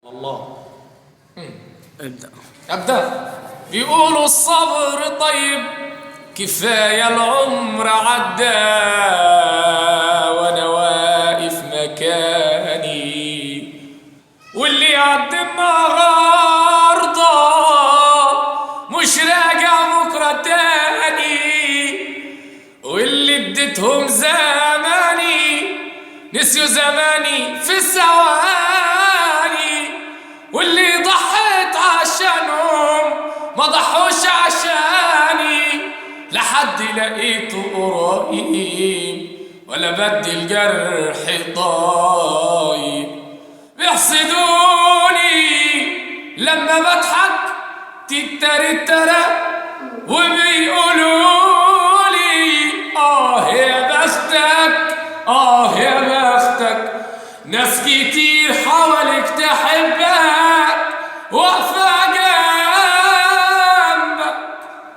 الله. أبدأ. بيقولوا الصبر طيب، كفاية العمر عدى وأنا واقف مكاني، واللي يعدي النهاردة مش راجع بكرة تاني، واللي اديتهم زماني نسيوا زماني في ثواني، واللي ضحيت عشانهم ما ضحوش عشاني، لحد لقيته قريب ولا بدي الجرح طايب. بيحسدوني لما بضحك تتري وبيقولوا